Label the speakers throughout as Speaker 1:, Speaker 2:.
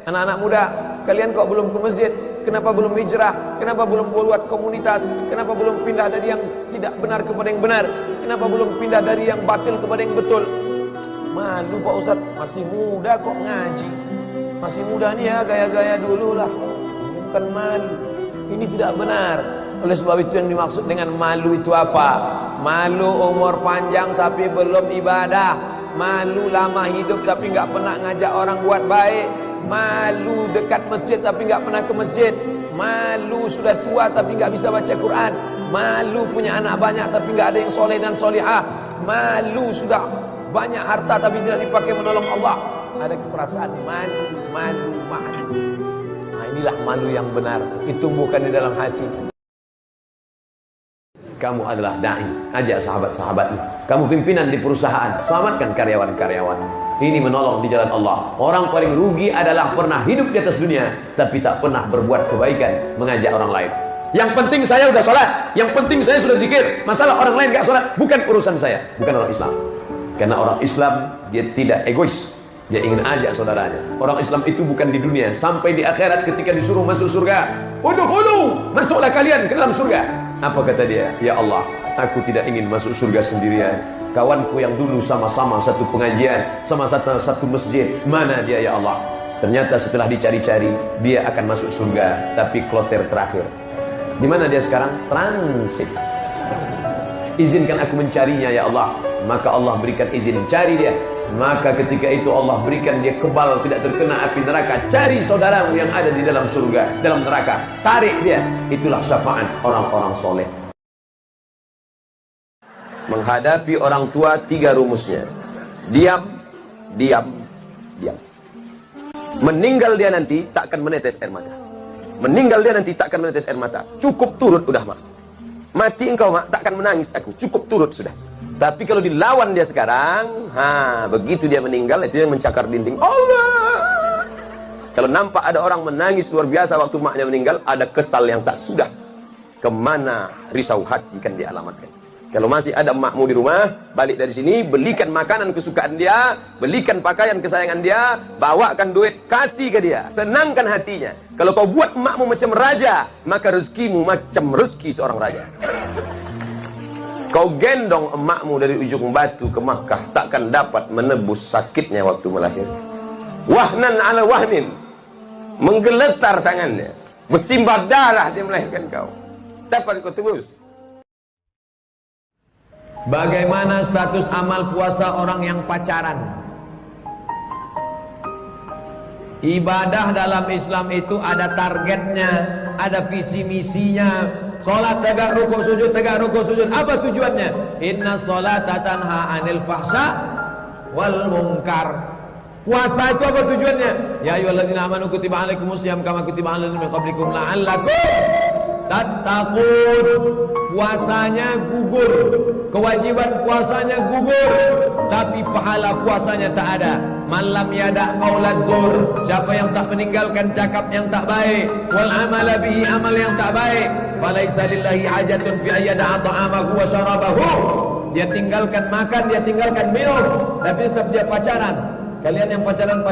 Speaker 1: Anak-anak muda, kalian kok belum ke masjid? Kenapa belum hijrah? Kenapa belum buat komunitas? Kenapa belum pindah dari yang tidak benar kepada yang benar? Kenapa belum pindah dari yang batil kepada yang betul? Malu Pak Ustaz, masih muda kok ngaji. Masih muda nih ya, gaya-gaya dulu lah. Ini bukan malu, ini tidak benar. Oleh sebab itu yang dimaksud dengan malu itu apa? Malu umur panjang tapi belum ibadah. Malu lama hidup tapi nggak pernah ngajak orang buat baik. Malu dekat masjid tapi nggak pernah ke masjid. Malu sudah tua tapi nggak bisa baca Quran. Malu punya anak banyak tapi nggak ada yang soleh dan solihah. Malu sudah banyak harta tapi tidak dipakai menolong Allah. Ada perasaan malu. Nah, inilah malu yang benar, ditumbuhkan di dalam hati. Kamu adalah da'i, ajak sahabat-sahabatmu. Kamu pimpinan di perusahaan, selamatkan karyawan-karyawan. Ini menolong di jalan Allah. Orang paling rugi adalah pernah hidup di atas dunia tapi tak pernah berbuat kebaikan, mengajak orang lain. Yang penting saya sudah sholat, yang penting saya sudah zikir. Masalah orang lain gak sholat, bukan urusan saya. Bukan orang Islam. Karena orang Islam, dia tidak egois. Dia ingin ajak saudaranya. Orang Islam itu bukan di dunia, sampai di akhirat ketika disuruh masuk surga. Udkhulu, masuklah kalian ke dalam surga. Apa kata dia? Ya Allah, aku tidak ingin masuk surga sendirian. Kawanku yang dulu sama-sama satu pengajian, sama satu masjid, mana dia ya Allah? Ternyata setelah dicari-cari, dia akan masuk surga, tapi kloter terakhir. Di mana dia sekarang? Transit. Izinkan aku mencarinya ya Allah. Maka Allah berikan izin, cari dia. Maka ketika itu Allah berikan dia kebal, tidak terkena api neraka. Cari saudaramu yang ada di dalam surga, dalam neraka, tarik dia. Itulah syafaat orang-orang soleh. Menghadapi orang tua 3 rumusnya. Diam. Meninggal dia nanti tak akan menetes air mata. Meninggal dia nanti tak akan menetes air mata. Cukup turut udah mak. Mati engkau mak, tak akan menangis aku. Cukup turut sudah. Tapi kalau dilawan dia sekarang, begitu dia meninggal, itu yang mencakar dinding. Allah. Kalau nampak ada orang menangis luar biasa waktu maknya meninggal, ada kesal yang tak sudah. Kemana risau hati kan dialamatkan. Kalau masih ada emakmu di rumah, balik dari sini, belikan makanan kesukaan dia, belikan pakaian kesayangan dia, bawakan duit, kasih ke dia, senangkan hatinya. Kalau kau buat emakmu macam raja, maka rezekimu macam rezeki seorang raja. Kau gendong emakmu dari ujung batu ke Makkah, takkan dapat menebus sakitnya waktu melahirkan. Wahnan ala wahnin, menggeletar tangannya, bersimbah darah dia melahirkan kau. Dapat kau tebus. Bagaimana status amal puasa orang yang pacaran? Ibadah dalam Islam itu ada targetnya, ada visi misinya. Salat tegak rukuk sujud, tegak rukuk sujud. Apa tujuannya? Inna sholata tanha 'anil fahsya wal munkar. Puasa itu apa tujuannya? Ya ayyuhalladzina amanu kutiba 'alaikumusiyam kama kutiba 'alal ladzina min qablikum la'allakum tattaqun. Puasanya gugur, kewajiban puasanya gugur, tapi pahala puasanya tak ada. Malam yada qaulaz zur, siapa yang tak meninggalkan cakap yang tak baik, wal amala bihi, amal yang tak baik, falaisa lillahi hajatun fi ayyada'a ta'amahu wa syarabahu. Dia tinggalkan makan, dia tinggalkan minum, tapi tetap dia pacaran. Kalian yang pacaran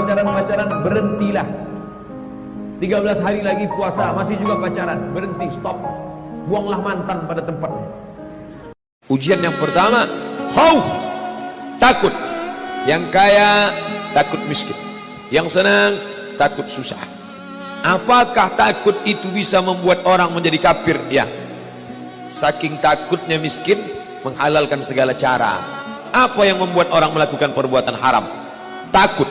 Speaker 1: berhentilah. 13 hari lagi puasa, masih juga pacaran, berhenti, stop. Buanglah mantan pada tempatnya. Ujian yang pertama, khauf, takut. Yang kaya takut miskin, yang senang takut susah. Apakah takut itu bisa membuat orang menjadi kafir? Ya. Saking takutnya miskin, menghalalkan segala cara. Apa yang membuat orang melakukan perbuatan haram? Takut.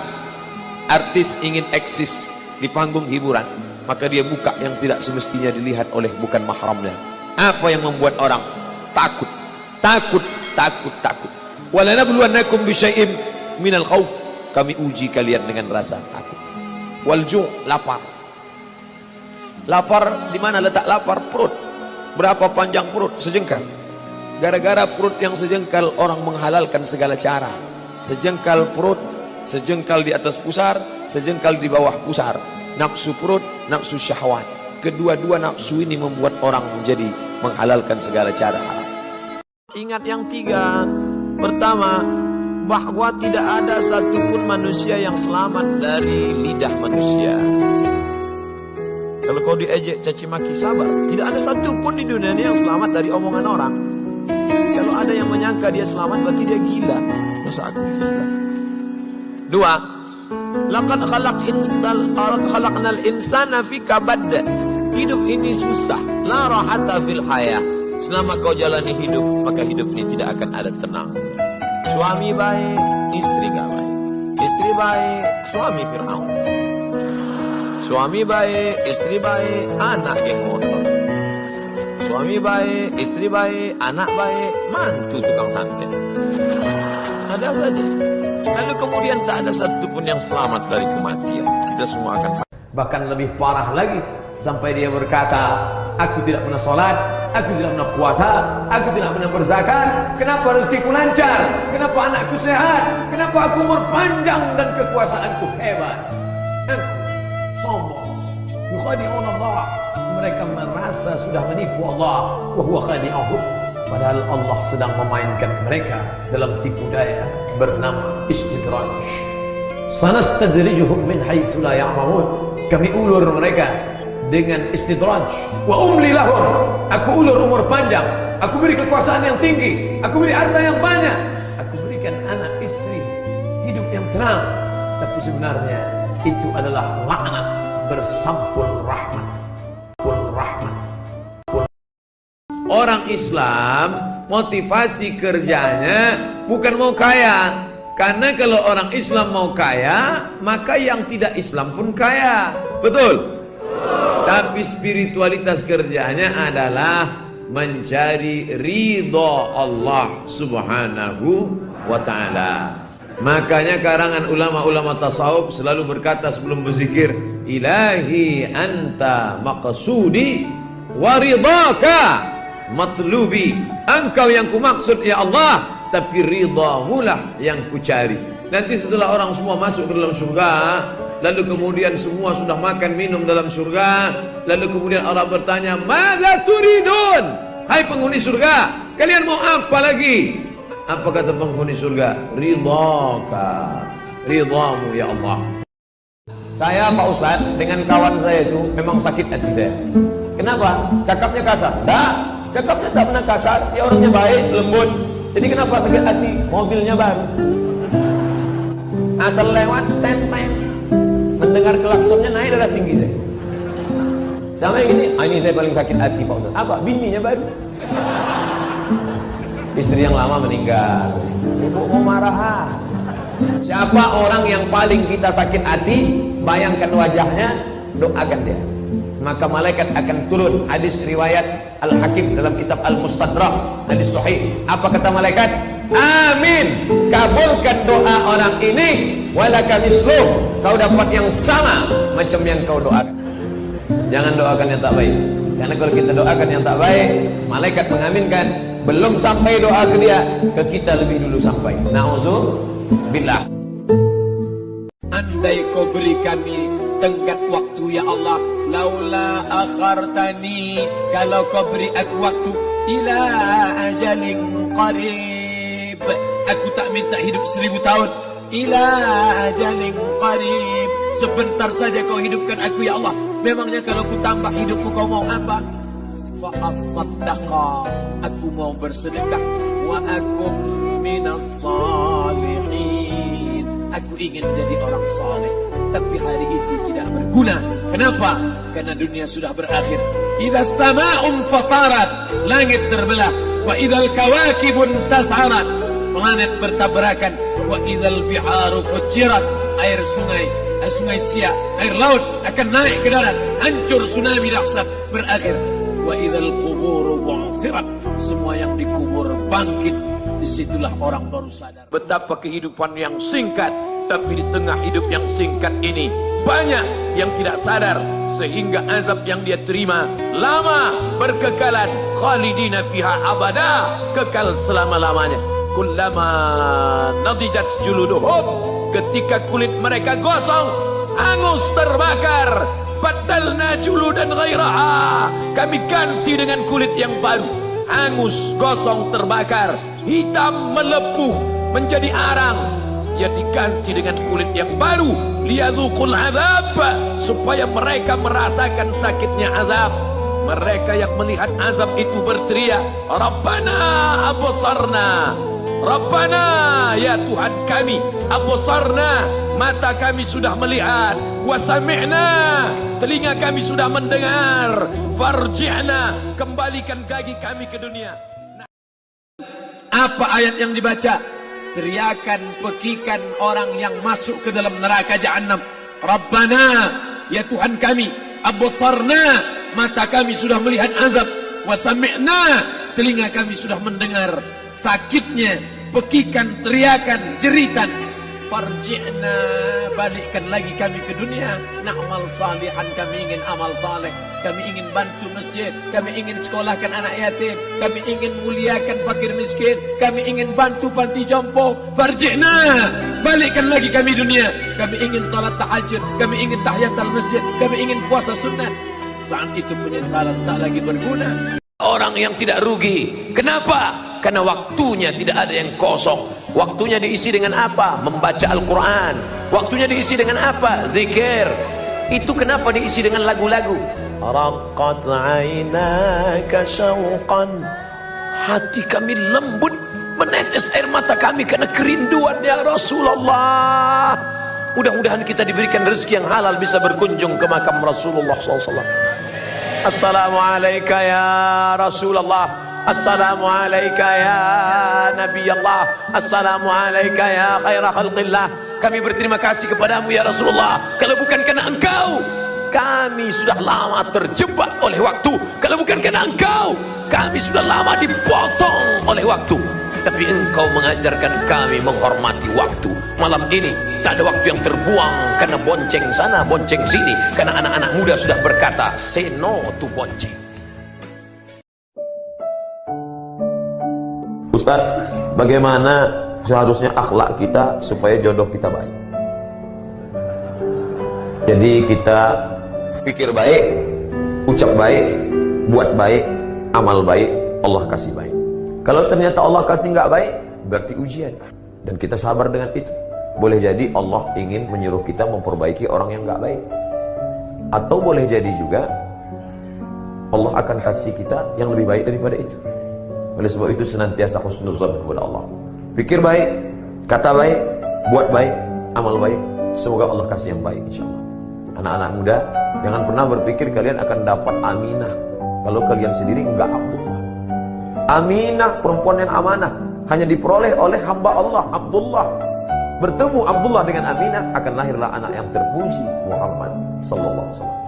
Speaker 1: Artis ingin eksis di panggung hiburan, maka dia buka yang tidak semestinya dilihat oleh bukan mahramnya. Apa yang membuat orang takut? Takut. Walanabluwannakum bisyai'im minal khauf. Kami uji kalian dengan rasa takut. Walju', lapar. Lapar di mana letak lapar? Perut. Berapa panjang perut? Sejengkal. Gara-gara perut yang sejengkal, orang menghalalkan segala cara. Sejengkal perut, sejengkal di atas pusar, sejengkal di bawah pusar. Nafsu perut, nafsu syahwat. Kedua-dua nafsu ini membuat orang menjadi menghalalkan segala cara haram. Ingat yang 3. Pertama, bahwa tidak ada satupun manusia yang selamat dari lidah manusia. Kalau kau diejek caci maki, sabar. Tidak ada satupun di dunia ini yang selamat dari omongan orang. Kalau ada yang menyangka dia selamat, berarti dia gila. Masa aku gila? Dua, laqad khalaqnal insana fi kabad. Hidup ini susah. La rahata fil hayah. Selama kau jalani hidup, maka hidup ini tidak akan ada tenang. Suami baik, istri gak baik. Istri baik, suami Fir'aun. Suami baik, istri baik, anak geng motor. Suami baik, istri baik, anak baik, mantu tukang santet. Ada saja. Lalu kemudian tak ada satupun yang selamat dari kematian. Kita semua akan mati. Bahkan lebih parah lagi, sampai dia berkata, aku tidak pernah sholat, aku tidak pernah puasa, aku tidak pernah berzakat. Kenapa rezekiku lancar? Kenapa anakku sehat? Kenapa aku umur panjang dan kekuasaanku hebat? Sombong. Yukhadi'un Allah. Mereka merasa sudah menipu Allah. Wa huwa khadi'uhum. Padahal Allah sedang memainkan mereka dalam tipu daya bernama istidraj. Sanastadrijuhum min haitsu la ya'lamun. Kami ulur mereka dengan istidraj. Wa umli lahum. Aku ulur umur panjang. Aku beri kekuasaan yang tinggi. Aku beri harta yang banyak. Aku berikan anak istri hidup yang tenang. Tapi sebenarnya itu adalah laknat bersampul rahmat. Orang Islam motivasi kerjanya bukan mau kaya. Karena kalau orang Islam mau kaya, maka yang tidak Islam pun kaya. Betul? Tapi spiritualitas kerjanya adalah mencari ridha Allah Subhanahu wa ta'ala. Makanya karangan ulama-ulama tasawuf selalu berkata sebelum berzikir, ilahi anta maqsudi wa ridhaka matlubi. Engkau yang kumaksud ya Allah, tapi ridhamu lah yang kucari. Nanti setelah orang semua masuk ke dalam surga, lalu kemudian semua sudah makan minum dalam surga, lalu kemudian Allah bertanya, madza turidun? Hai penghuni surga, kalian mau apa lagi? Apa kata penghuni surga? Ridhaka, ridhamu ya Allah. Saya Pak Ustaz dengan kawan saya itu memang sakit hati saya. Kenapa? Cakapnya kasar. Tak, cakapnya tak pernah kasar. Dia orangnya baik, lembut. Jadi kenapa sakit hati? Mobilnya baru. Asal lewat, ten-ten. Mendengar klaksonnya naik darah tinggi saya. Sama yang ini, ini saya paling sakit hati Pak Ustaz. Apa? Bininya baru. Istri yang lama meninggal. Ibu mau marah. Siapa orang yang paling kita sakit hati, bayangkan wajahnya, doakan dia. Maka malaikat akan turun. Hadis riwayat Al-Hakim dalam kitab Al-Mustadrak, hadis sahih. Apa kata malaikat? Amin, kabulkan doa orang ini. Walaka misluh, kau dapat yang sama macam yang kau doakan. Jangan doakan yang tak baik. Karena kalau kita doakan yang tak baik, malaikat mengaminkan. Belum sampai doa ke dia, ke kita lebih dulu sampai. Na'udzubillah. Andai kau beri kami tenggat waktu ya Allah, laula akhartani, kalau kau beri aku waktu, ila ajalin qarib, aku tak minta hidup 1000 tahun, ila ajalin qarib, sebentar saja kau hidupkan aku ya Allah. Memangnya kalau ku tambah hidupku kau mau apa? Fa as-saddaqa, aku mau bersedekah, wa akum minas salihin, aku ingin jadi orang saleh. Tapi hari itu tidak berguna. Kenapa? Karena dunia sudah berakhir. Idza sama'un fatarat, langit terbelah. Wa idzal kawakibun tas'arat, planet bertabrakan. Wa idzal biharu fujirat, air sungai Siak, air laut akan naik ke darat, hancur, tsunami dahsyat berakhir. Wa idzal quburu bu'thirat, semua yang dikubur bangkit. Disitulah orang baru sadar betapa kehidupan yang singkat. Tapi di tengah hidup yang singkat ini banyak yang tidak sadar, sehingga azab yang dia terima lama, berkekalan, khalidina fiha abada, kekal selama-lamanya. Kullama nadijat juluduhum, ketika kulit mereka gosong, hangus, terbakar, badalna juludan ghairaha, kami ganti dengan kulit yang baru, hangus, gosong, terbakar, hitam, melepuh, menjadi arang, dia diganti dengan kulit yang baru, liyadzuqul azab, supaya mereka merasakan sakitnya azab. Mereka yang melihat azab itu berteriak, Rabbana absarna, Rabbana, ya Tuhan kami, absarna, mata kami sudah melihat, wa sami'na, telinga kami sudah mendengar, farji'na, kembalikan lagi kami ke dunia. Apa ayat yang dibaca? Teriakan, pekikan orang yang masuk ke dalam neraka Jahannam. Rabbana, ya Tuhan kami, absarna, mata kami sudah melihat azab, wa sami'na, telinga kami sudah mendengar sakitnya, pekikan, teriakan, jeritan. Farji'na, balikkan lagi kami ke dunia. Na'mal salihan, kami ingin amal saleh, kami ingin bantu masjid, kami ingin sekolahkan anak yatim, kami ingin muliakan fakir miskin, kami ingin bantu panti jompo. Farji'na, balikkan lagi kami dunia. Kami ingin salat tahajud, kami ingin tahiyatul masjid, kami ingin puasa sunnah. Saat itu penyesalan tak lagi berguna. Orang yang tidak rugi. Kenapa? Karena waktunya tidak ada yang kosong. Waktunya diisi dengan apa? Membaca Al-Quran. Waktunya diisi dengan apa? Zikir. Itu kenapa diisi dengan lagu-lagu? Raqqat 'ainaka syauqan, hati kami lembut, menetes air mata kami karena kerinduan ya Rasulullah. Mudah-mudahan kita diberikan rezeki yang halal, bisa berkunjung ke makam Rasulullah SAW. Assalamualaikum ya Rasulullah, assalamualaikum ya Nabi Allah, assalamualaikum ya khaira khalqillah. Kami berterima kasih kepadamu ya Rasulullah. Kalau bukan karena engkau, kami sudah lama terjebak oleh waktu. Kalau bukan karena engkau, kami sudah lama dipotong oleh waktu. Tapi engkau mengajarkan kami menghormati waktu. Malam ini tak ada waktu yang terbuang karena bonceng sana, bonceng sini. Karena anak-anak muda sudah berkata, say no to bonceng. Ustaz, bagaimana seharusnya akhlak kita supaya jodoh kita baik? Jadi kita pikir baik, ucap baik, buat baik, amal baik, Allah kasih baik. Kalau ternyata Allah kasih nggak baik, berarti ujian. Dan kita sabar dengan itu. Boleh jadi Allah ingin menyuruh kita memperbaiki orang yang nggak baik. Atau boleh jadi juga Allah akan kasih kita yang lebih baik daripada itu. Oleh sebab itu senantiasa husnuzan kepada Allah. Pikir baik, kata baik, buat baik, amal baik. Semoga Allah kasih yang baik insyaAllah. Anak-anak muda, jangan pernah berpikir kalian akan dapat Aminah kalau kalian sendiri enggak Abdullah. Aminah, perempuan yang amanah, hanya diperoleh oleh hamba Allah, Abdullah. Bertemu Abdullah dengan Aminah, akan lahirlah anak yang terpuji, Muhammad sallallahu alaihi wasallam.